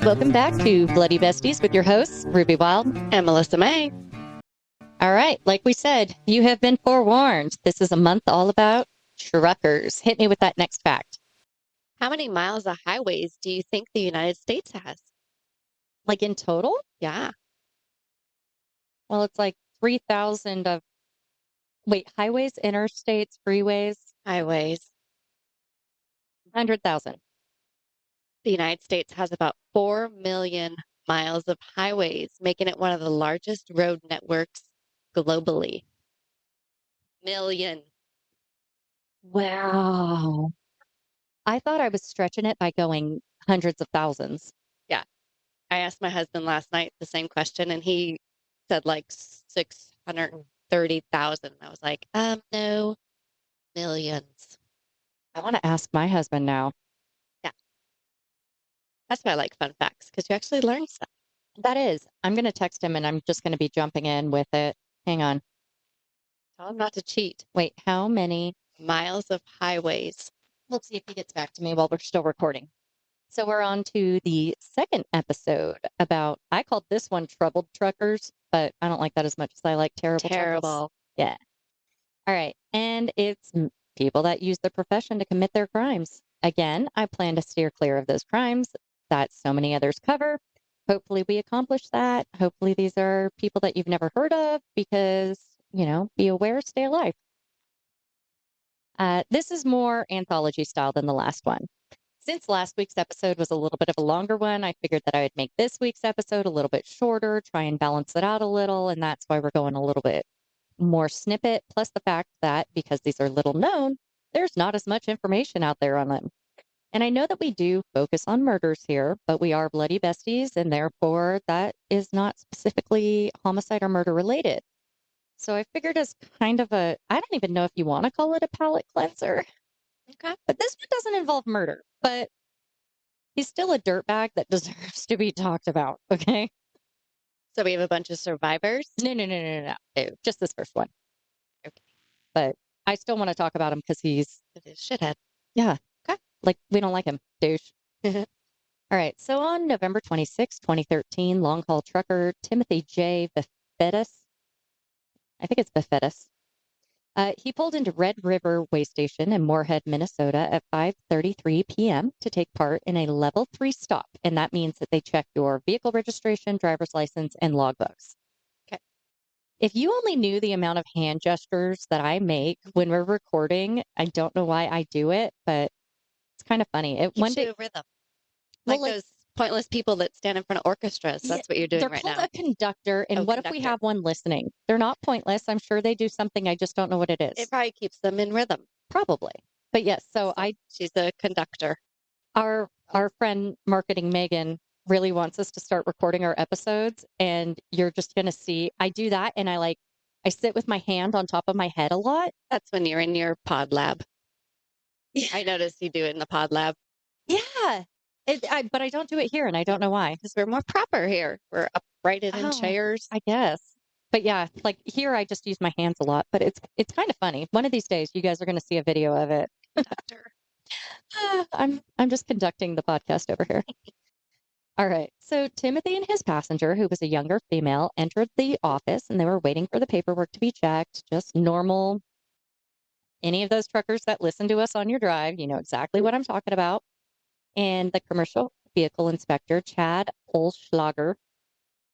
Welcome back to Bloody Besties with your hosts, Ruby Wild and Melissa May. All right, like we said, you have been forewarned. This is a month all about truckers. Hit me with that next fact. How many miles of highways do you think the United States has? Like in total? Yeah. Well, it's like 3,000 of, highways, interstates, freeways, Highways. 100,000. The United States has about 4 million miles of highways, making it one of the largest road networks globally. Million. Wow. I thought I was stretching it by going hundreds of thousands. Yeah. I asked my husband last night the same question, and he said like 630,000. I was like, no, millions. I want to ask my husband now. Yeah. That's why I like fun facts, because you actually learn stuff. That is. I'm going to text him, and I'm just going to be jumping in with it. Hang on. Tell him not to cheat. Wait, how many miles of highways? Let's see if he gets back to me while we're still recording. So we're on to the second episode about, I called this one Troubled Truckers, but I don't like that as much as I like Terrible. Truckers. Yeah. All right. And it's people that use their profession to commit their crimes. Again, I plan to steer clear of those crimes that so many others cover. Hopefully we accomplish that. Hopefully these are people that you've never heard of because, be aware, stay alive. This is more anthology style than the last one. Since last week's episode was a little bit of a longer one, I figured that I would make this week's episode a little bit shorter, try and balance it out a little, and that's why we're going a little bit more snippet, plus the fact that because these are little known, there's not as much information out there on them. And I know that we do focus on murders here, but we are bloody besties, and therefore that is not specifically homicide or murder related. So I figured as kind of I don't even know if you want to call it a palate cleanser. Okay. But this one doesn't involve murder, but he's still a dirtbag that deserves to be talked about. Okay. So we have a bunch of survivors? No. Just this first one. Okay. But I still want to talk about him because he's a shithead. Yeah. Okay. Like, we don't like him. Douche. All right. So on November 26, 2013, long haul trucker Timothy J. Fattest, I think it's Fattest, he pulled into Red River Way Station in Moorhead, Minnesota at 5:33 p.m. to take part in a level 3 stop. And that means that they check your vehicle registration, driver's license, and logbooks. Okay. If you only knew the amount of hand gestures that I make when we're recording, I don't know why I do it, but it's kind of funny. One day rhythm. Like those pointless people that stand in front of orchestras. That's what you're doing right now. They're called a conductor. And what if we have one listening? They're not pointless. I'm sure they do something. I just don't know what it is. It probably keeps them in rhythm. Probably. But yes, she's a conductor. Our friend Marketing Megan really wants us to start recording our episodes. And you're just going to see, I do that. And I sit with my hand on top of my head a lot. That's when you're in your pod lab. Yeah. I noticed you do it in the pod lab. Yeah. But I don't do it here, and I don't know why. Because we're more proper here. We're uprighted in chairs. I guess. But yeah, like here, I just use my hands a lot. But it's kind of funny. One of these days, you guys are going to see a video of it. I'm just conducting the podcast over here. All right. So Timothy and his passenger, who was a younger female, entered the office, and they were waiting for the paperwork to be checked. Just normal. Any of those truckers that listen to us on your drive, you know exactly what I'm talking about. And the commercial vehicle inspector, Chad Olschlager,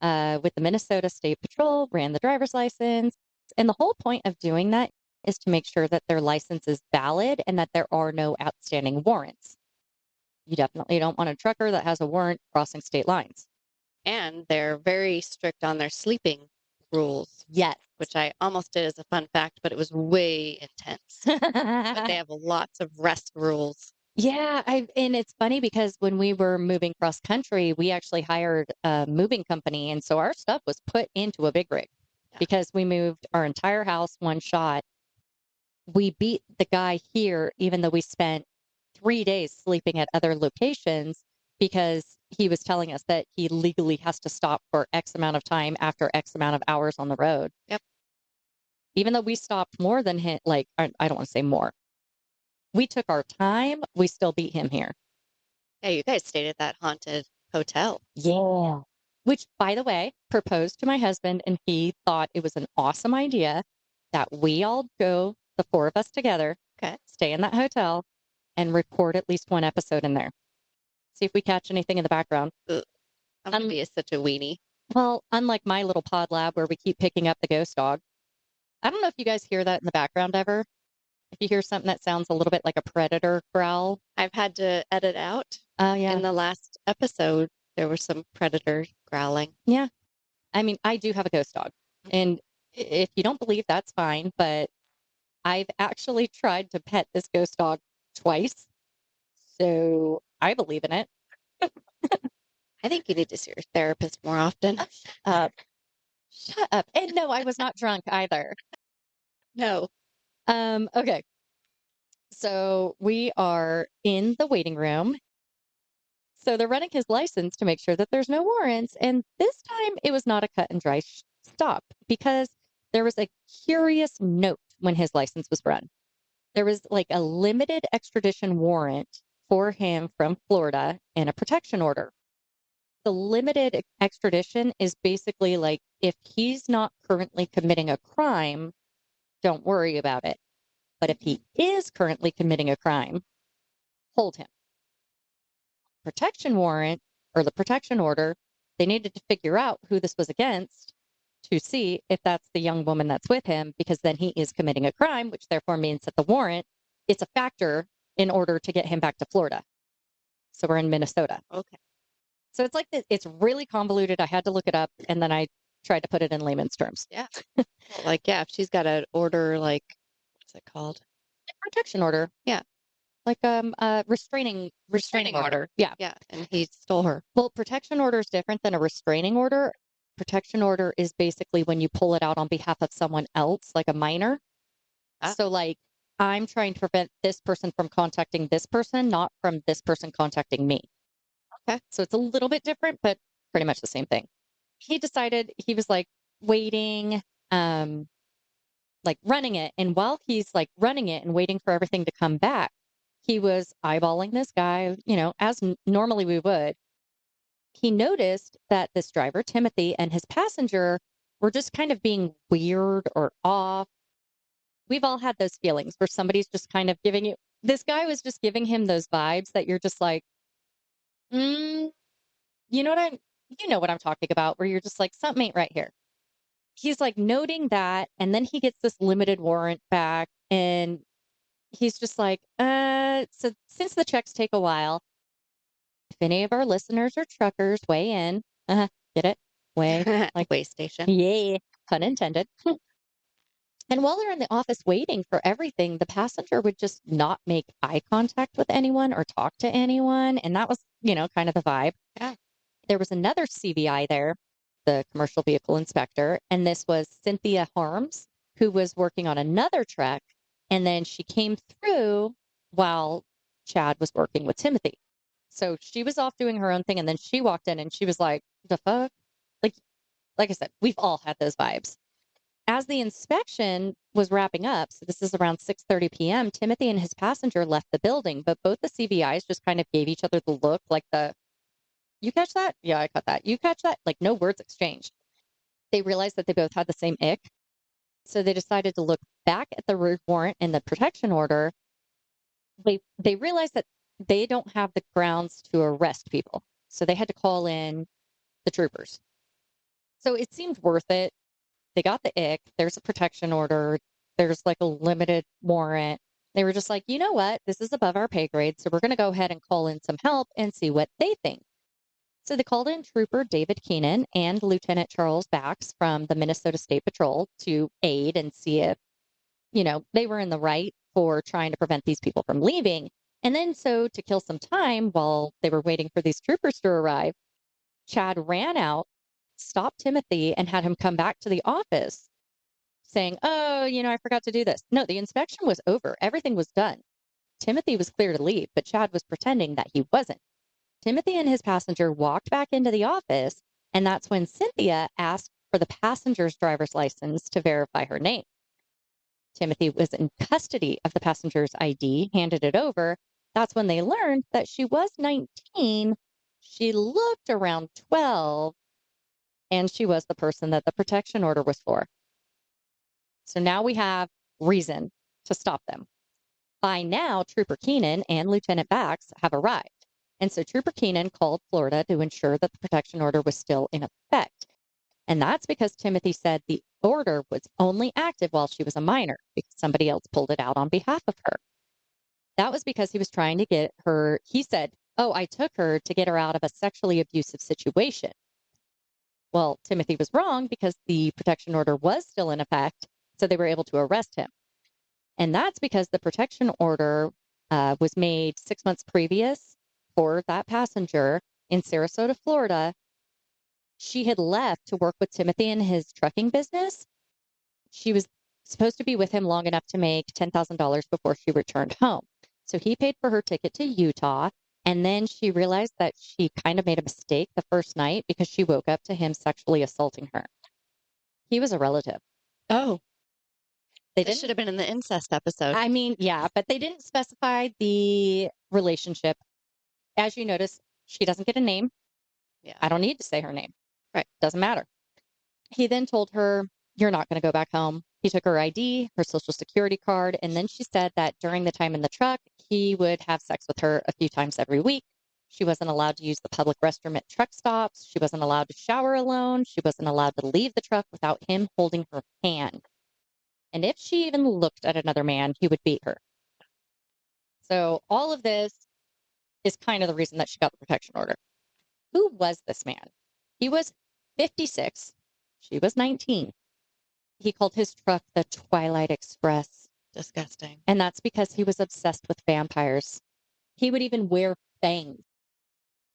with the Minnesota State Patrol, ran the driver's license. And the whole point of doing that is to make sure that their license is valid and that there are no outstanding warrants. You definitely don't want a trucker that has a warrant crossing state lines. And they're very strict on their sleeping rules. Yes. Which I almost did as a fun fact, but it was way intense. But they have lots of rest rules. Yeah, and it's funny because when we were moving cross country, we actually hired a moving company, and so our stuff was put into a big rig because we moved our entire house one shot. We beat the guy here, even though we spent 3 days sleeping at other locations because he was telling us that he legally has to stop for X amount of time after X amount of hours on the road. Yep. Even though we stopped more than him, I don't want to say more. We took our time. We still beat him here. Yeah, you guys stayed at that haunted hotel. Yeah. Which, by the way, proposed to my husband, and he thought it was an awesome idea that we all go, the four of us together, Okay. stay in that hotel, and record at least one episode in there. See if we catch anything in the background. Ugh, I'm going to be such a weenie. Well, unlike my little pod lab where we keep picking up the ghost dog, I don't know if you guys hear that in the background ever. If you hear something that sounds a little bit like a predator growl. I've had to edit out. Oh, yeah. In the last episode, there was some predator growling. Yeah. I mean, I do have a ghost dog. And if you don't believe, that's fine. But I've actually tried to pet this ghost dog twice. So I believe in it. I think you need to see your therapist more often. Shut up. And no, I was not drunk either. No. Okay. So we are in the waiting room. So they're running his license to make sure that there's no warrants. And this time it was not a cut and dry stop because there was a curious note when his license was run. There was like a limited extradition warrant for him from Florida and a protection order. The limited extradition is basically like if he's not currently committing a crime, don't worry about it. But if he is currently committing a crime, hold him. Protection warrant or the protection order, they needed to figure out who this was against to see if that's the young woman that's with him, because then he is committing a crime, which therefore means that the warrant, it's a factor in order to get him back to Florida. So we're in Minnesota. Okay. So it's like it's really convoluted. I had to look it up and then I tried to put it in layman's terms. Yeah. Like, yeah, if she's got an order, like, what's it called? A protection order. Yeah. Like restraining order. Yeah. Yeah. And he stole her. Well, protection order is different than a restraining order. Protection order is basically when you pull it out on behalf of someone else, like a minor. Ah. So like I'm trying to prevent this person from contacting this person, not from this person contacting me. Okay. So it's a little bit different, but pretty much the same thing. He decided he was like waiting, like running it. And while he's like running it and waiting for everything to come back, he was eyeballing this guy, as normally we would. He noticed that this driver, Timothy, and his passenger were just kind of being weird or off. We've all had those feelings where somebody's just kind of giving you, this guy was just giving him those vibes that you're just like, you know what I'm talking about, where you're just like, something ain't right here. He's like noting that, and then he gets this limited warrant back, and he's just like, so since the checks take a while, if any of our listeners or truckers weigh in, get it? Weigh, like way station. Yeah, pun intended. And while they're in the office waiting for everything, the passenger would just not make eye contact with anyone or talk to anyone. And that was, kind of the vibe. Yeah. There was another CVI there, the commercial vehicle inspector. And this was Cynthia Harms, who was working on another truck. And then she came through while Chad was working with Timothy. So she was off doing her own thing. And then she walked in and she was like, the fuck? Like I said, we've all had those vibes. As the inspection was wrapping up, so this is around 6:30 p.m., Timothy and his passenger left the building, but both the CVIs just kind of gave each other the look like you catch that? Yeah, I caught that. You catch that? Like no words exchanged. They realized that they both had the same ick. So they decided to look back at the warrant and the protection order. They realized that they don't have the grounds to arrest people. So they had to call in the troopers. So it seemed worth it. They got the ick. There's a protection order. There's like a limited warrant. They were just like, you know what? This is above our pay grade. So we're going to go ahead and call in some help and see what they think. So they called in Trooper David Keenan and Lieutenant Charles Bax from the Minnesota State Patrol to aid and see if, they were in the right for trying to prevent these people from leaving. And then so to kill some time while they were waiting for these troopers to arrive, Chad ran out, stopped Timothy, and had him come back to the office saying, oh, I forgot to do this. No, the inspection was over. Everything was done. Timothy was clear to leave, but Chad was pretending that he wasn't. Timothy and his passenger walked back into the office, and that's when Cynthia asked for the passenger's driver's license to verify her name. Timothy was in custody of the passenger's ID, handed it over. That's when they learned that she was 19 She looked around 12, and she was the person that the protection order was for. So now we have reason to stop them. By now, Trooper Keenan and Lieutenant Bax have arrived. And so Trooper Keenan called Florida to ensure that the protection order was still in effect. And that's because Timothy said the order was only active while she was a minor because somebody else pulled it out on behalf of her. That was because he was trying to get her, he said, "Oh, I took her to get her out of a sexually abusive situation." Well, Timothy was wrong because the protection order was still in effect, so they were able to arrest him. And that's because the protection order was made 6 months previous for that passenger in Sarasota, Florida. She had left to work with Timothy in his trucking business. She was supposed to be with him long enough to make $10,000 before she returned home. So he paid for her ticket to Utah. And then she realized that she kind of made a mistake the first night because she woke up to him sexually assaulting her. He was a relative. Oh, They this didn't, should have been in the incest episode. I mean, yeah, but they didn't specify the relationship. As you notice, she doesn't get a name. Yeah. I don't need to say her name. Right. Doesn't matter. He then told her, "You're not going to go back home." He took her ID, her social security card, and then she said that during the time in the truck, he would have sex with her a few times every week. She wasn't allowed to use the public restroom at truck stops. She wasn't allowed to shower alone. She wasn't allowed to leave the truck without him holding her hand. And if she even looked at another man, he would beat her. So all of this is kind of the reason that she got the protection order. Who was this man? He was 56. She was 19. He called his truck the Twilight Express. Disgusting. And that's because he was obsessed with vampires. He would even wear fangs.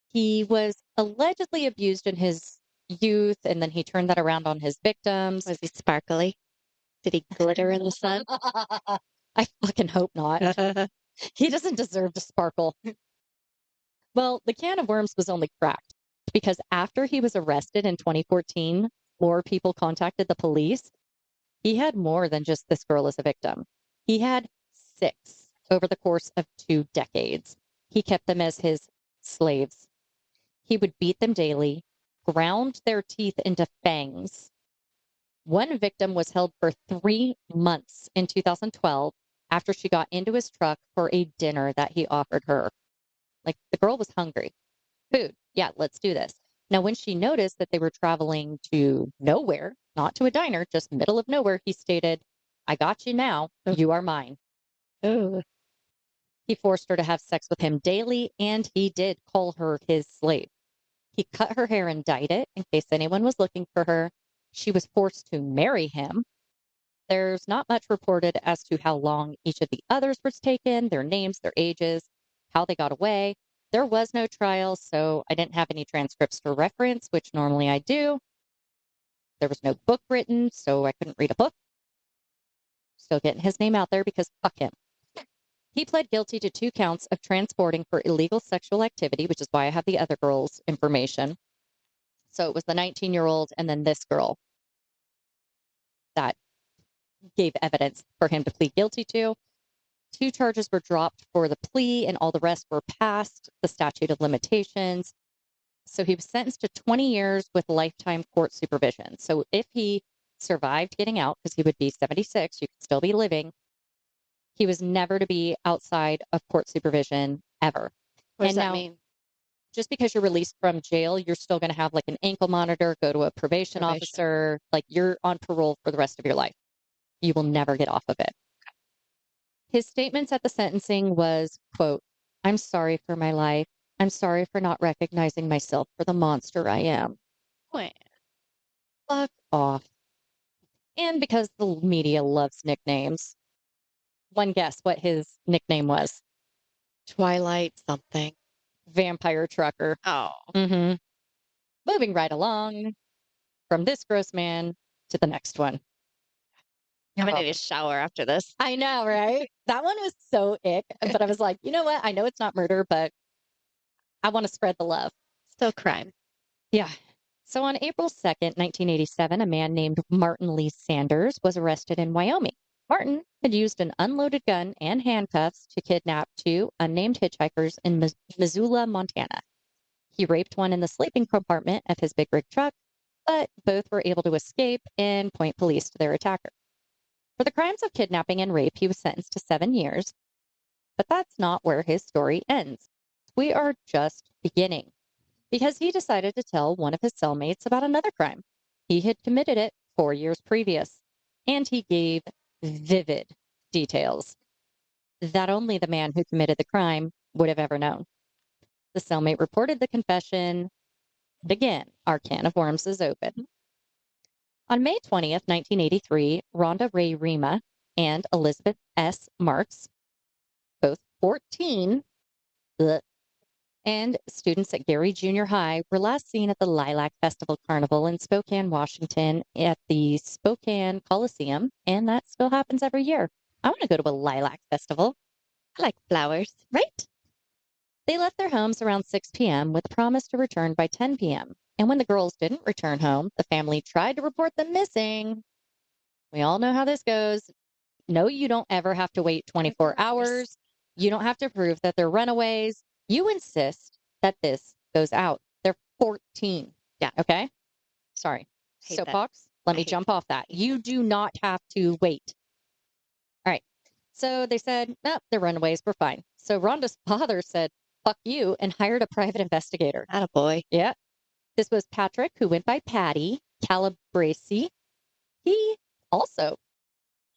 He was allegedly abused in his youth, and then he turned that around on his victims. Was he sparkly? Did he glitter in the sun? I fucking hope not. He doesn't deserve to sparkle. Well, the can of worms was only cracked because after he was arrested in 2014, more people contacted the police. He had more than just this girl as a victim. He had 6 over the course of 2 decades. He kept them as his slaves. He would beat them daily, ground their teeth into fangs. One victim was held for 3 months in 2012 after she got into his truck for a dinner that he offered her. Like, the girl was hungry. Food. Yeah, let's do this. Now, when she noticed that they were traveling to nowhere, not to a diner, just middle of nowhere, he stated, "I got you now. You are mine." Oh, He forced her to have sex with him daily, and he did call her his slave. He cut her hair and dyed it in case anyone was looking for her. She was forced to marry him. There's not much reported as to how long each of the others was taken, their names, their ages, how they got away. There was no trial, so I didn't have any transcripts to reference, which normally I do. There was no book written, so I couldn't read a book. Still getting his name out there because fuck him. He pled guilty to 2 counts of transporting for illegal sexual activity, which is why I have the other girl's information. So it was the 19-year-old and then this girl that gave evidence for him to plead guilty to. 2 charges were dropped for the plea, and all the rest were past the statute of limitations. So he was sentenced to 20 years with lifetime court supervision. So if he survived getting out, because he would be 76, you could still be living, he was never to be outside of court supervision ever. what does And that now, mean? just because you're released from jail, you're still going to have like an ankle monitor, go to a probation officer, like you're on parole for the rest of your life. You will never get off of it. His statements at the sentencing was, quote, "I'm sorry for my life. I'm sorry for not recognizing myself for the monster I am." Wait, Fuck off. And because the media loves nicknames, one guess what his nickname was? Twilight something. Vampire Trucker. Oh, Mm-hmm. Moving right along from this gross man to the next one. I'm gonna need a shower after this. I know, right? That one was so ick. But I was like, you know what? I know it's not murder, but I want to spread the love. Still crime. Yeah. So on April 2nd, 1987, a man named Martin Lee Sanders was arrested in Wyoming. Martin had used an unloaded gun and handcuffs to kidnap 2 unnamed hitchhikers in Missoula, Montana. He raped one in the sleeping compartment of his big rig truck, but both were able to escape and point police to their attacker. For the crimes of kidnapping and rape, he was sentenced to 7 years, but that's not where his story ends. We are just beginning because he decided to tell one of his cellmates about another crime. He had committed it 4 years previous, and he gave vivid details that only the man who committed the crime would have ever known. The cellmate reported the confession, and again, our can of worms is open. On May 20th, 1983, Rhonda Ray Rima and Elizabeth S. Marks, both 14, and students at Gary Junior High, were last seen at the Lilac Festival Carnival in Spokane, Washington, at the Spokane Coliseum, and that still happens every year. I want to go to a lilac festival. I like flowers. Right? They left their homes around 6 p.m. with a promise to return by 10 p.m. And when the girls didn't return home, the family tried to report them missing. We all know how this goes. No, you don't ever have to wait 24 hours. You don't have to prove that they're runaways. You insist that this goes out. They're 14. Yeah. Okay? Sorry. Hate that. Soapbox, let me jump off that. You do not have to wait. All right. So they said, no, they're runaways. We're fine. So Rhonda's father said, fuck you, and hired a private investigator. Attaboy. Yeah. This was Patrick, who went by Patty Calabresi. He also,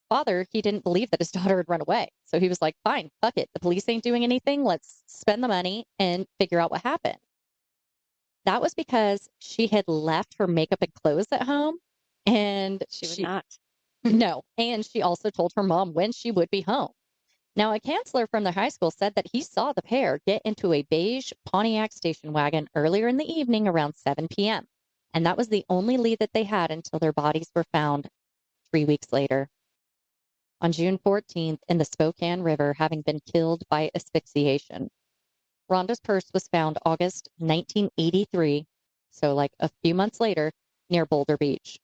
father, he didn't believe that his daughter had run away. So he was like, fine, fuck it. The police ain't doing anything. Let's spend the money and figure out what happened. That was because she had left her makeup and clothes at home. And She would not. No. And she also told her mom when she would be home. Now, a counselor from their high school said that he saw the pair get into a beige Pontiac station wagon earlier in the evening around 7 p.m. And that was the only lead that they had until their bodies were found 3 weeks later. On June 14th, in the Spokane River, having been killed by asphyxiation. Rhonda's purse was found August 1983, so like a few months later, near Boulder Beach.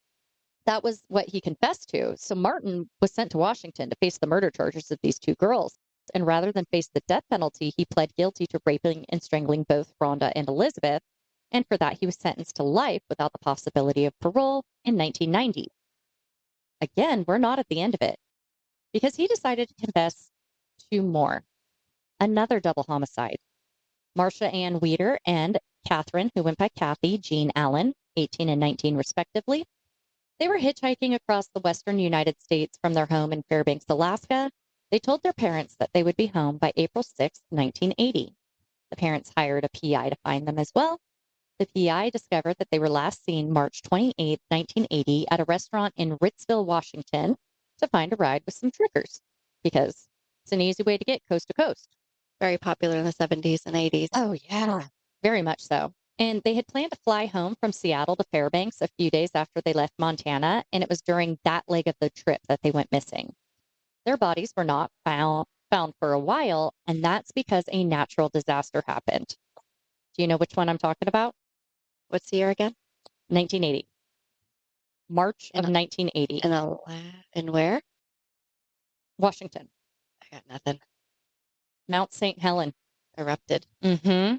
That was what he confessed to. So Martin was sent to Washington to face the murder charges of these two girls. And rather than face the death penalty, he pled guilty to raping and strangling both Rhonda and Elizabeth. And for that, he was sentenced to life without the possibility of parole in 1990. Again, we're not at the end of it because he decided to confess to more. Another double homicide. Marcia Ann Weeder and Catherine, who went by Kathy Jean Allen, 18 and 19 respectively. They were hitchhiking across the western United States from their home in Fairbanks, Alaska. They told their parents that they would be home by April 6, 1980. The parents hired a PI to find them as well. The PI discovered that they were last seen March 28, 1980 at a restaurant in Ritzville, Washington to find a ride with some truckers because it's an easy way to get coast to coast. Very popular in the 70s and 80s. Oh, yeah, very much so. And they had planned to fly home from Seattle to Fairbanks a few days after they left Montana, and it was during that leg of the trip that they went missing. Their bodies were not found for a while, and that's because a natural disaster happened. Do you know which one I'm talking about? What's the year again? 1980. March of 1980. In where? Washington. I got nothing. Mount St. Helens. Erupted. Mm-hmm.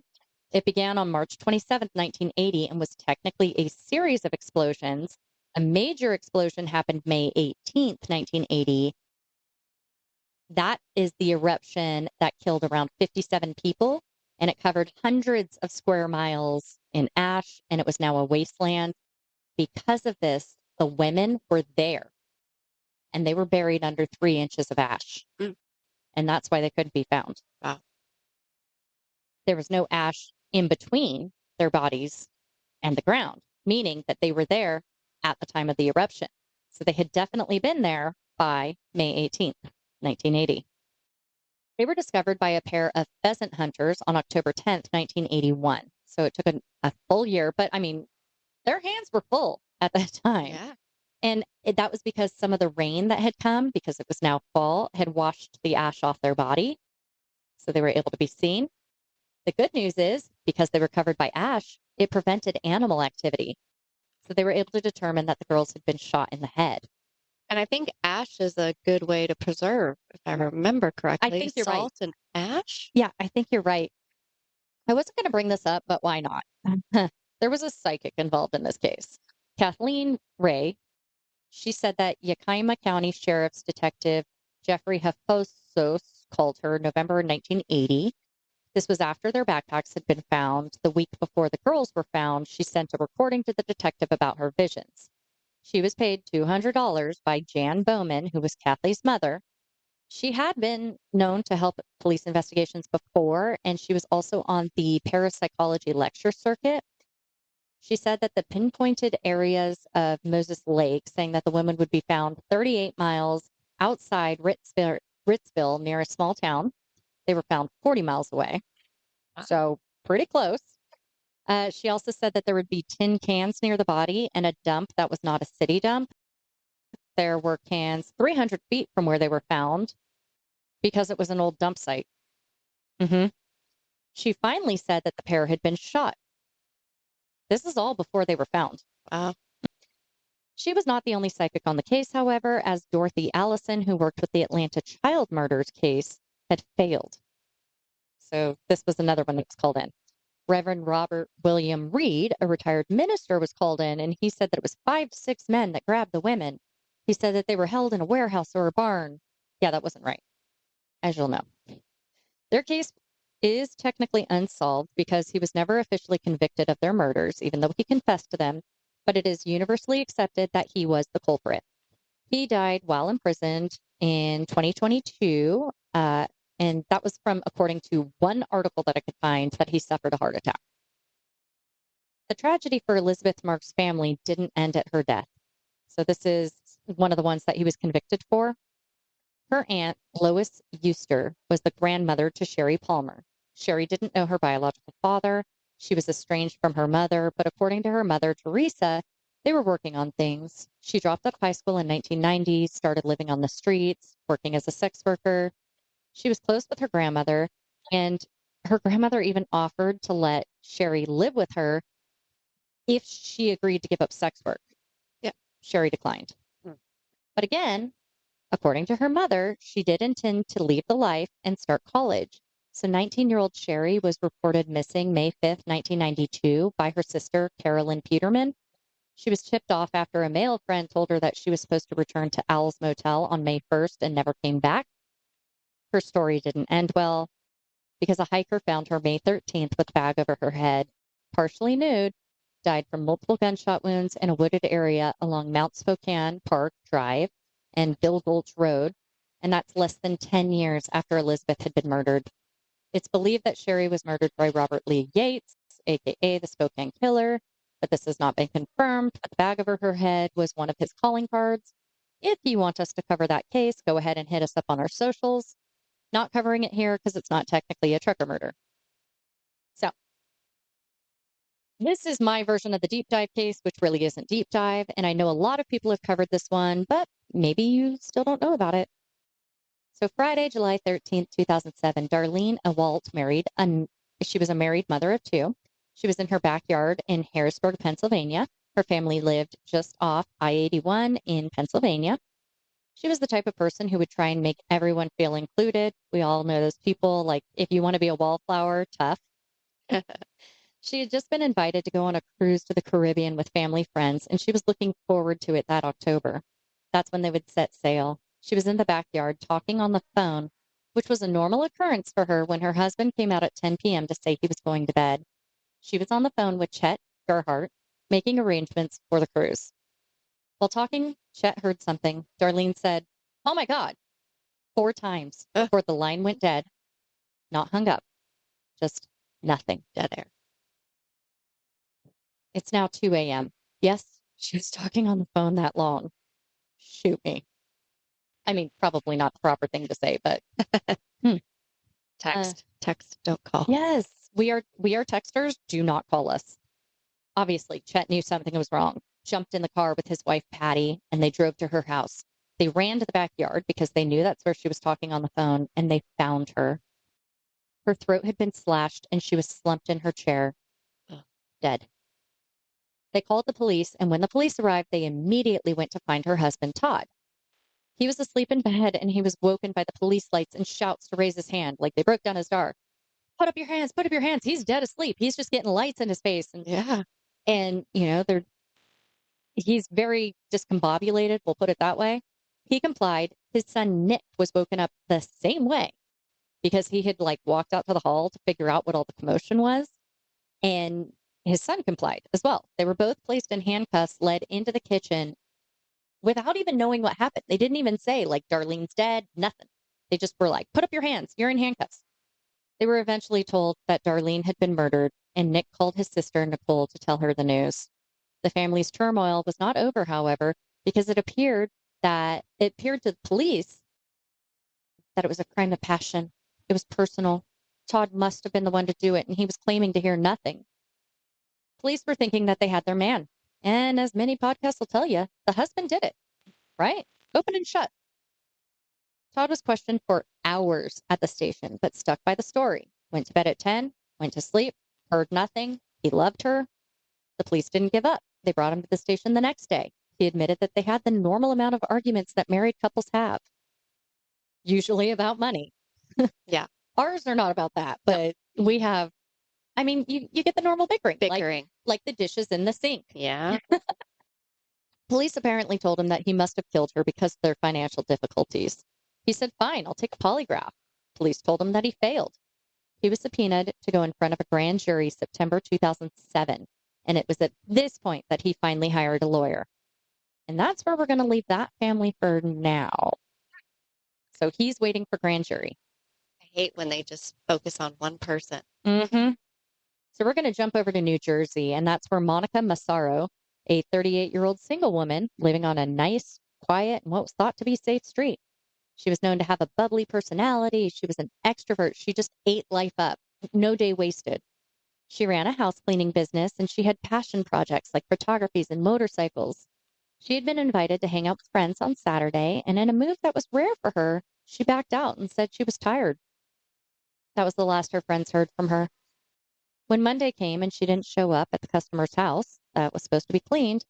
It began on March 27th, 1980, and was technically a series of explosions. A major explosion happened May 18th, 1980. That is the eruption that killed around 57 people, and it covered hundreds of square miles in ash, and it was now a wasteland. Because of this, the women were there, and they were buried under 3 inches of ash. And that's why they couldn't be found. Wow. There was no ash in between their bodies and the ground, meaning that they were there at the time of the eruption. So they had definitely been there by May 18th, 1980. They were discovered by a pair of pheasant hunters on October 10th, 1981. So it took a full year, but I mean, their hands were full at that time. Yeah. And that was because some of the rain that had come, because it was now fall, had washed the ash off their body. So they were able to be seen. The good news is, because they were covered by ash, it prevented animal activity. So they were able to determine that the girls had been shot in the head. And I think ash is a good way to preserve, if I remember correctly. I think you're right. Salt and ash? Yeah, I think you're right. I wasn't going to bring this up, but why not? There was a psychic involved in this case. Kathleen Ray, she said that Yakima County Sheriff's Detective Jeffrey Haffosos called her November 1980. This was after their backpacks had been found. The week before the girls were found, she sent a recording to the detective about her visions. She was paid $200 by Jan Bowman, who was Kathleen's mother. She had been known to help police investigations before, and she was also on the parapsychology lecture circuit. She said that the pinpointed areas of Moses Lake, saying that the women would be found 38 miles outside Ritzville near a small town. They were found 40 miles away. So pretty close. She also said that there would be tin cans near the body and a dump that was not a city dump. There were cans 300 feet from where they were found because it was an old dump site. She finally said that the pair had been shot. This is all before they were found. Wow. She was not the only psychic on the case, however, as Dorothy Allison, who worked with the Atlanta child murders case, had failed. So this was another one that was called in. Reverend Robert William Reed, a retired minister, was called in, and he said that it was 5 to 6 men that grabbed the women. He said that they were held in a warehouse or a barn. Yeah, that wasn't right, as you'll know. Their case is technically unsolved because he was never officially convicted of their murders, even though he confessed to them, but it is universally accepted that he was the culprit. He died while imprisoned in 2022, and that was from, according to one article that I could find, that he suffered a heart attack. The tragedy for Elizabeth Mark's family didn't end at her death. So this is one of the ones that he was convicted for. Her aunt, Lois Euster, was the grandmother to Sherry Palmer. Sherry didn't know her biological father. She was estranged from her mother, but according to her mother, Teresa, they were working on things. She dropped out of high school in 1990, started living on the streets, working as a sex worker. She was close with her grandmother, and her grandmother even offered to let Sherry live with her if she agreed to give up sex work. Yeah. Sherry declined. But again, according to her mother, she did intend to leave the life and start college. So 19-year-old Sherry was reported missing May 5th, 1992 by her sister, Carolyn Peterman. She was tipped off after a male friend told her that she was supposed to return to Owl's Motel on May 1st and never came back. Her story didn't end well because a hiker found her May 13th with a bag over her head, partially nude, died from multiple gunshot wounds in a wooded area along Mount Spokane Park Drive and Bill Gulch Road, and that's less than 10 years after Elizabeth had been murdered. It's believed that Sherry was murdered by Robert Lee Yates, aka the Spokane Killer, but this has not been confirmed. But the bag over her head was one of his calling cards. If you want us to cover that case, go ahead and hit us up on our socials. Not covering it here because it's not technically a trucker murder. So, this is my version of the deep dive case, which really isn't deep dive. And I know a lot of people have covered this one, but maybe you still don't know about it. So Friday, July 13th, 2007, Darlene Awalt married. She was a married mother of 2. She was in her backyard in Harrisburg, Pennsylvania. Her family lived just off I-81 in Pennsylvania. She was the type of person who would try and make everyone feel included. We all know those people, like, if you want to be a wallflower, tough. She had just been invited to go on a cruise to the Caribbean with family friends, and she was looking forward to it that October. That's when they would set sail. She was in the backyard talking on the phone, which was a normal occurrence for her when her husband came out at 10 p.m. to say he was going to bed. She was on the phone with Chet Gerhart, making arrangements for the cruise. While talking, Chet heard something. Darlene said, "Oh my God," 4 times before the line went dead. Not hung up, just nothing, dead air. It's now 2 a.m. Yes, she was talking on the phone that long. Shoot me. I mean, probably not the proper thing to say, but Text, don't call. Yes, we are texters. Do not call us. Obviously, Chet knew something was wrong. Jumped in the car with his wife, Patty, and they drove to her house. They ran to the backyard because they knew that's where she was talking on the phone, and they found her. Her throat had been slashed, and she was slumped in her chair, dead. They called the police, and when the police arrived, they immediately went to find her husband, Todd. He was asleep in bed, and he was woken by the police lights and shouts to raise his hand, like they broke down his door. put up your hands, put up your hands. He's dead asleep. He's just getting lights in his face. Yeah. And he's very discombobulated, we'll put it that way. He complied. His son Nick was woken up the same way because he had like walked out to the hall to figure out what all the commotion was. And his son complied as well. They were both placed in handcuffs, led into the kitchen without even knowing what happened. They didn't even say, like, Darlene's dead, nothing. They just were like, put up your hands, you're in handcuffs. They were eventually told that Darlene had been murdered, and Nick called his sister, Nicole, to tell her the news. The family's turmoil was not over, however, because it appeared to the police that it was a crime of passion. It was personal. Todd must have been the one to do it, and he was claiming to hear nothing. Police were thinking that they had their man. And as many podcasts will tell you, the husband did it, right? Open and shut. Todd was questioned for hours at the station, but stuck by the story. Went to bed at 10, went to sleep, heard nothing. He loved her. The police didn't give up. They brought him to the station the next day. He admitted that they had the normal amount of arguments that married couples have, usually about money. Yeah. Ours are not about that, but we have, I mean, you get the normal bickering. Bickering. Like the dishes in the sink. Yeah. Police apparently told him that he must have killed her because of their financial difficulties. He said, fine, I'll take a polygraph. Police told him that he failed. He was subpoenaed to go in front of a grand jury September 2007. And it was at this point that he finally hired a lawyer. And that's where we're going to leave that family for now. So he's waiting for grand jury. I hate when they just focus on one person. Mm-hmm. So we're going to jump over to New Jersey, and that's where Monica Massaro, a 38-year-old single woman living on a nice, quiet, and what was thought to be safe street. She was known to have a bubbly personality. She was an extrovert. She just ate life up. No day wasted. She ran a house cleaning business, and she had passion projects like photographies and motorcycles. She had been invited to hang out with friends on Saturday, and in a move that was rare for her, she backed out and said she was tired. That was the last her friends heard from her. When Monday came and she didn't show up at the customer's house that was supposed to be cleaned,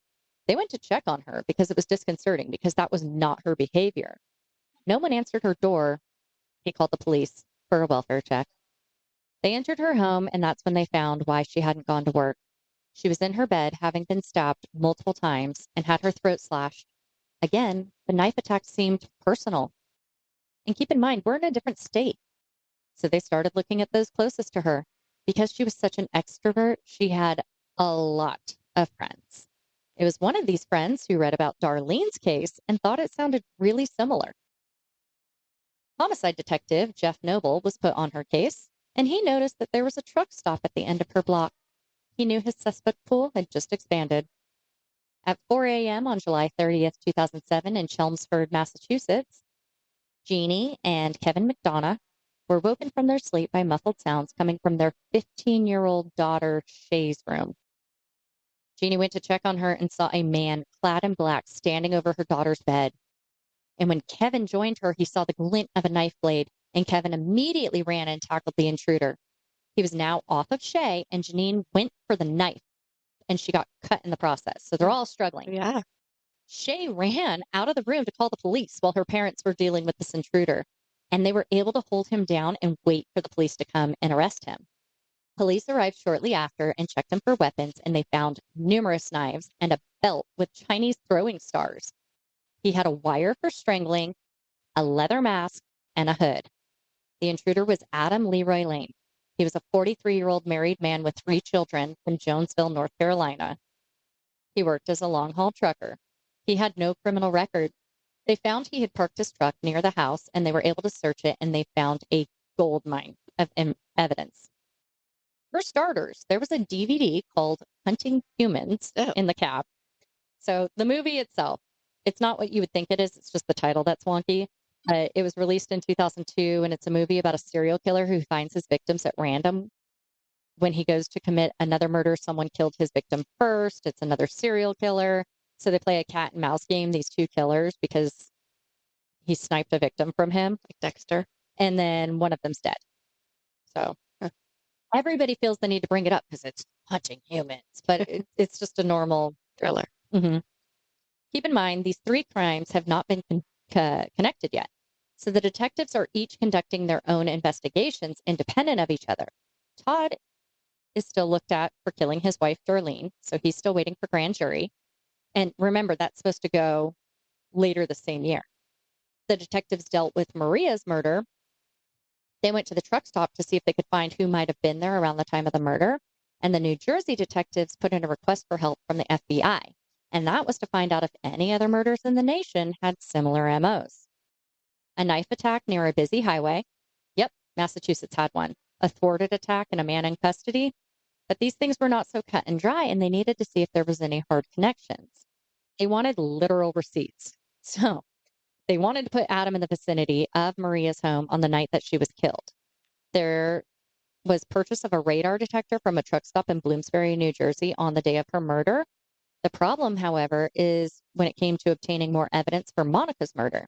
they went to check on her because it was disconcerting because that was not her behavior. No one answered her door. He called the police for a welfare check. They entered her home, and that's when they found why she hadn't gone to work. She was in her bed, having been stabbed multiple times and had her throat slashed. Again, the knife attack seemed personal. And keep in mind, we're in a different state. So they started looking at those closest to her. Because she was such an extrovert, she had a lot of friends. It was one of these friends who read about Darlene's case and thought it sounded really similar. Homicide detective Jeff Noble was put on her case, and he noticed that there was a truck stop at the end of her block. He knew his suspect pool had just expanded. At 4 a.m. on July 30th, 2007, in Chelmsford, Massachusetts, Jeannie and Kevin McDonough were woken from their sleep by muffled sounds coming from their 15-year-old daughter Shay's room. Jeannie went to check on her and saw a man clad in black standing over her daughter's bed. And when Kevin joined her, he saw the glint of a knife blade, and Kevin immediately ran and tackled the intruder. He was now off of Shay, and Janine went for the knife, and she got cut in the process. So they're all struggling. Yeah. Shay ran out of the room to call the police while her parents were dealing with this intruder, and they were able to hold him down and wait for the police to come and arrest him. Police arrived shortly after and checked him for weapons, and they found numerous knives and a belt with Chinese throwing stars. He had a wire for strangling, a leather mask, and a hood. The intruder was Adam Leroy Lane. He was a 43-year-old married man with 3 children from Jonesville, North Carolina. He worked as a long-haul trucker. He had no criminal record. They found he had parked his truck near the house, and they were able to search it, and they found a gold mine of evidence. For starters, there was a DVD called Hunting Humans in the cab. So the movie itself, it's not what you would think it is. It's just the title that's wonky. It was released in 2002, and it's a movie about a serial killer who finds his victims at random. When he goes to commit another murder, someone killed his victim first. It's another serial killer. So they play a cat and mouse game, these 2 killers, because he sniped a victim from him, like Dexter, and then one of them's dead. So everybody feels the need to bring it up because it's Hunting Humans, but it's just a normal Thriller. Mm-hmm. Keep in mind, these 3 crimes have not been connected yet. So the detectives are each conducting their own investigations independent of each other. Todd is still looked at for killing his wife, Darlene. So he's still waiting for grand jury. And remember, that's supposed to go later the same year. The detectives dealt with Maria's murder. They went to the truck stop to see if they could find who might have been there around the time of the murder. And the New Jersey detectives put in a request for help from the FBI. And that was to find out if any other murders in the nation had similar MOs. A knife attack near a busy highway. Yep, Massachusetts had one. A thwarted attack and a man in custody. But these things were not so cut and dry, and they needed to see if there was any hard connections. They wanted literal receipts. So they wanted to put Adam in the vicinity of Maria's home on the night that she was killed. There was purchase of a radar detector from a truck stop in Bloomsbury, New Jersey on the day of her murder. The problem, however, is when it came to obtaining more evidence for Monica's murder.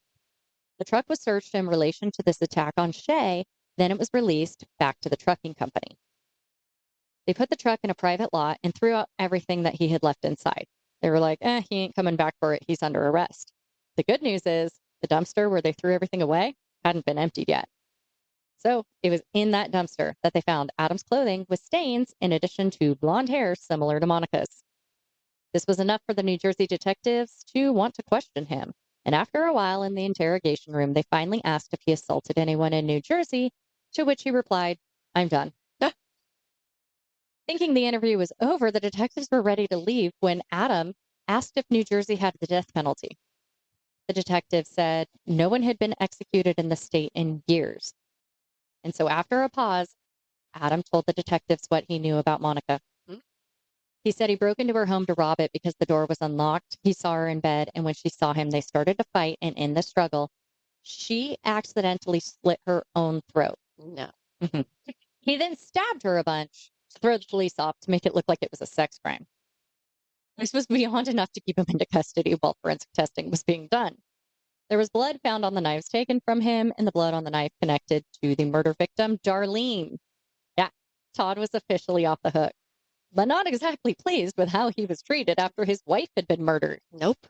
The truck was searched in relation to this attack on Shay, then it was released back to the trucking company. They put the truck in a private lot and threw out everything that he had left inside. They were like, he ain't coming back for it. He's under arrest. The good news is the dumpster where they threw everything away hadn't been emptied yet. So it was in that dumpster that they found Adam's clothing with stains in addition to blonde hair similar to Monica's. This was enough for the New Jersey detectives to want to question him. And after a while in the interrogation room, they finally asked if he assaulted anyone in New Jersey, to which he replied, "I'm done." Thinking the interview was over, the detectives were ready to leave when Adam asked if New Jersey had the death penalty. The detective said no one had been executed in the state in years. And so after a pause, Adam told the detectives what he knew about Monica. He said he broke into her home to rob it because the door was unlocked. He saw her in bed, and when she saw him, they started to fight. And in the struggle, she accidentally slit her own throat. No. He then stabbed her a bunch to throw the police off to make it look like it was a sex crime. This was beyond enough to keep him into custody while forensic testing was being done. There was blood found on the knives taken from him, and the blood on the knife connected to the murder victim, Darlene. Yeah, Todd was officially off the hook, but not exactly pleased with how he was treated after his wife had been murdered. Nope.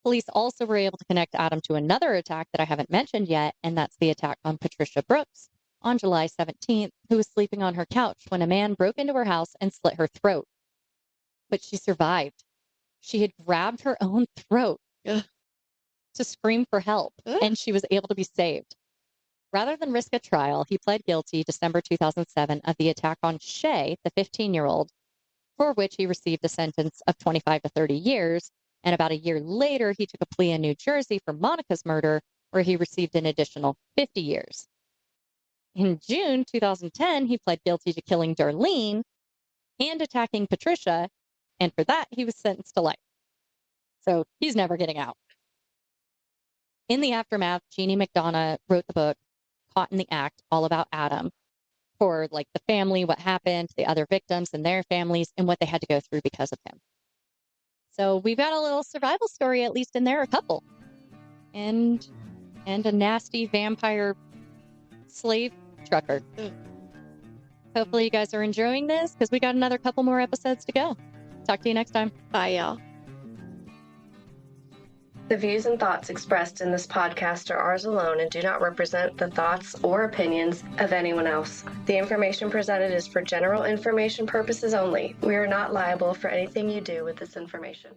Police also were able to connect Adam to another attack that I haven't mentioned yet, and that's the attack on Patricia Brooks on July 17th, who was sleeping on her couch when a man broke into her house and slit her throat. But she survived. She had grabbed her own throat to scream for help, and she was able to be saved. Rather than risk a trial, he pled guilty December 2007 of the attack on Shay, the 15-year-old, for which he received a sentence of 25 to 30 years. And about a year later, he took a plea in New Jersey for Monica's murder, where he received an additional 50 years. In June 2010, he pled guilty to killing Darlene and attacking Patricia, and for that, he was sentenced to life. So he's never getting out. In the aftermath, Jeannie McDonough wrote the book, Caught in the Act, all about Adam, for like the family, what happened, the other victims and their families, and what they had to go through because of him. So we've got a little survival story, at least in there, a couple. And a nasty vampire slave trucker. Hopefully you guys are enjoying this, because we got another couple more episodes to go. Talk to you next time. Bye, y'all. The views and thoughts expressed in this podcast are ours alone and do not represent the thoughts or opinions of anyone else. The information presented is for general information purposes only. We are not liable for anything you do with this information.